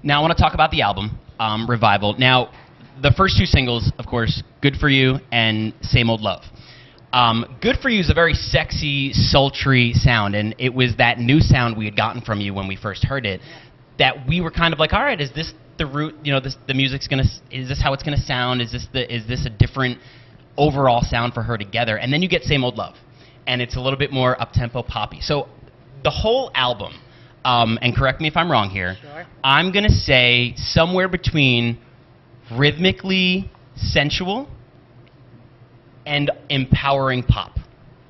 Now I want to talk about the album, Revival. Now, the first two singles, of course, Good For You and Same Old Love. Good For You is a very sexy, sultry sound, and it was that new sound we had gotten from you when we first heard it that we were kind of like, all right, is this the route, the music's gonna, is this how it's gonna sound? Is this a different overall sound for her together? And then you get Same Old Love, and it's a little bit more up-tempo poppy. So the whole album, and correct me if I'm wrong here, Sure. I'm gonna say somewhere between rhythmically sensual and empowering pop.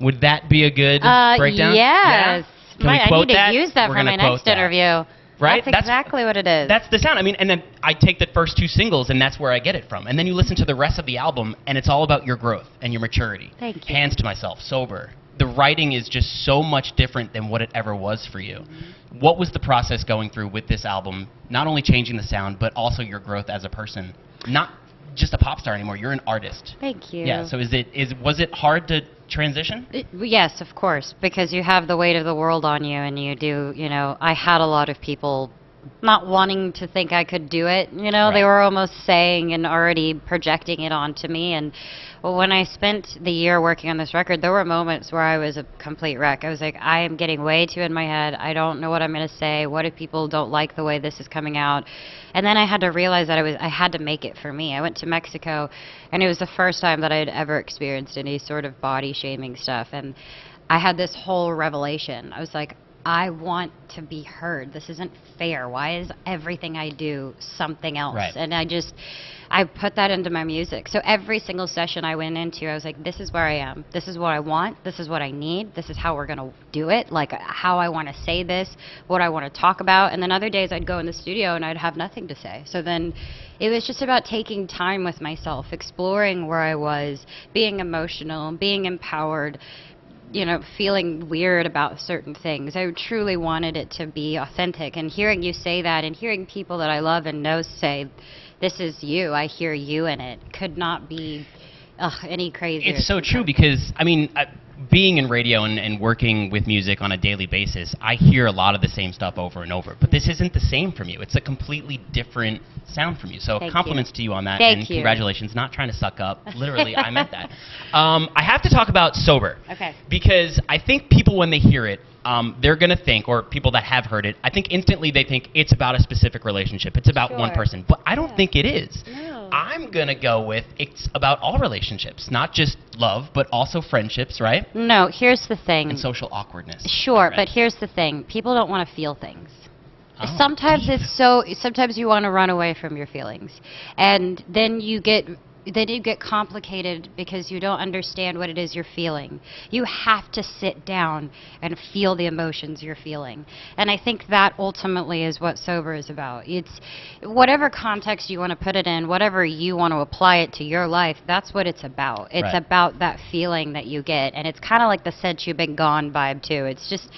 Would that be a good breakdown? Yes. Yeah? Can we I quote need that? to use that We're for gonna my quote next that. interview. Right? That's exactly what it is. That's the sound. I mean, and then I take the first two singles, and that's where I get it from. And then you listen to the rest of the album, and it's all about your growth and your maturity. Thank you. Hands to Myself, Sober. The writing is just so much different than what it ever was for you. Mm-hmm. What was the process going through with this album, not only changing the sound, but also your growth as a person? Not just a pop star anymore, you're an artist. Thank you. Yeah, so was it hard to transition? Yes, of course, because you have the weight of the world on you, and you do, I had a lot of people not wanting to think I could do it, Right. They were almost saying and already projecting it onto me. And when I spent the year working on this record, there were moments where I was a complete wreck. I was like, I am getting way too in my head. I don't know what I'm going to say. What if people don't like the way this is coming out? And then I had to realize that I had to make it for me. I went to Mexico, and it was the first time that I had ever experienced any sort of body shaming stuff. And I had this whole revelation. I was like, I want to be heard. This isn't fair. Why is everything I do something else? Right. And I put that into my music. So every single session I went into, I was like, this is where I am. This is what I want. This is what I need. This is how we're going to do it. Like how I want to say this, what I want to talk about. And then other days I'd go in the studio and I'd have nothing to say. So then it was just about taking time with myself, exploring where I was, being emotional, being empowered, feeling weird about certain things. I truly wanted it to be authentic. And hearing you say that, and hearing people that I love and know say, this is you, I hear you in it, could not be any crazier. It's so true because, I mean, being in radio and working with music on a daily basis, I hear a lot of the same stuff over and over. But this isn't the same from you. It's a completely different sound from you. So compliments to you on that. Thank you. Congratulations. Not trying to suck up. Literally, I meant that. I have to talk about Sober. Okay. Because I think people, when they hear it, they're going to think, or people that have heard it, I think instantly they think it's about a specific relationship. It's about one person. But I don't think it is. No. I'm going to go with it's about all relationships, not just love, but also friendships, right? No, here's the thing. And social awkwardness. Sure, but here's the thing. People don't want to feel things. Oh, Sometimes deep. sometimes you want to run away from your feelings. And then you get complicated because you don't understand what it is you're feeling. You have to sit down and feel the emotions you're feeling. And I think that ultimately is what Sober is about. It's whatever context you want to put it in, whatever you want to apply it to your life, that's what it's about. It's about that feeling that you get. And it's kind of like the Since You've Been Gone vibe too. It's just,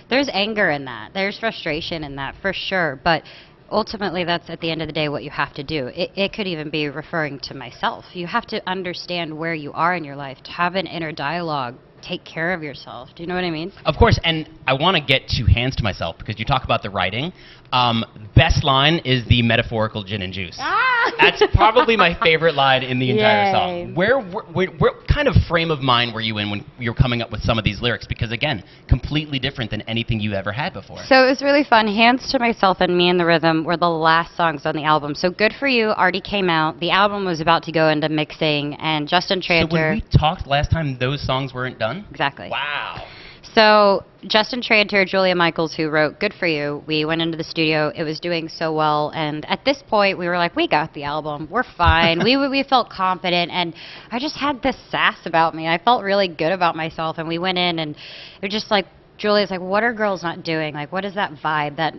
there's anger in that. There's frustration in that for sure. But ultimately, that's at the end of the day what you have to do. It could even be referring to myself. You have to understand where you are in your life, to have an inner dialogue, take care of yourself. Do you know what I mean? Of course, and I want to get to Hands to Myself because you talk about the writing. Best line is the metaphorical gin and juice. That's probably my favorite line in the entire song. What kind of frame of mind were you in when you were coming up with some of these lyrics? Because again, completely different than anything you ever had before. So it was really fun. Hands to Myself and Me and the Rhythm were the last songs on the album. So Good For You already came out. The album was about to go into mixing, and Justin Tranter... So when we talked last time, those songs weren't done? Exactly. Wow. So Justin Tranter, Julia Michaels, who wrote Good For You, we went into the studio. It was doing so well. And at this point, we were like, we got the album. We're fine. we felt confident. And I just had this sass about me. I felt really good about myself. And we went in, and it was just like, Julia's like, what are girls not doing? Like, what is that vibe that,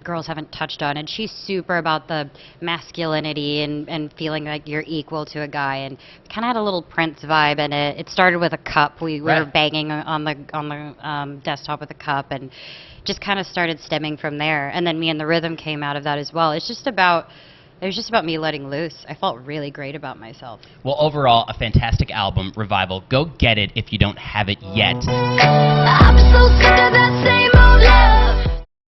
girls haven't touched on? And she's super about the masculinity and feeling like you're equal to a guy. And kind of had a little Prince vibe in it. It started with a cup. We were banging on the desktop with a cup, and just kind of started stemming from there. And then Me and the Rhythm came out of that as well. It was just about me letting loose. I felt really great about myself. Well, overall, a fantastic album, Revival. Go get it if you don't have it yet. I'm so sick of that same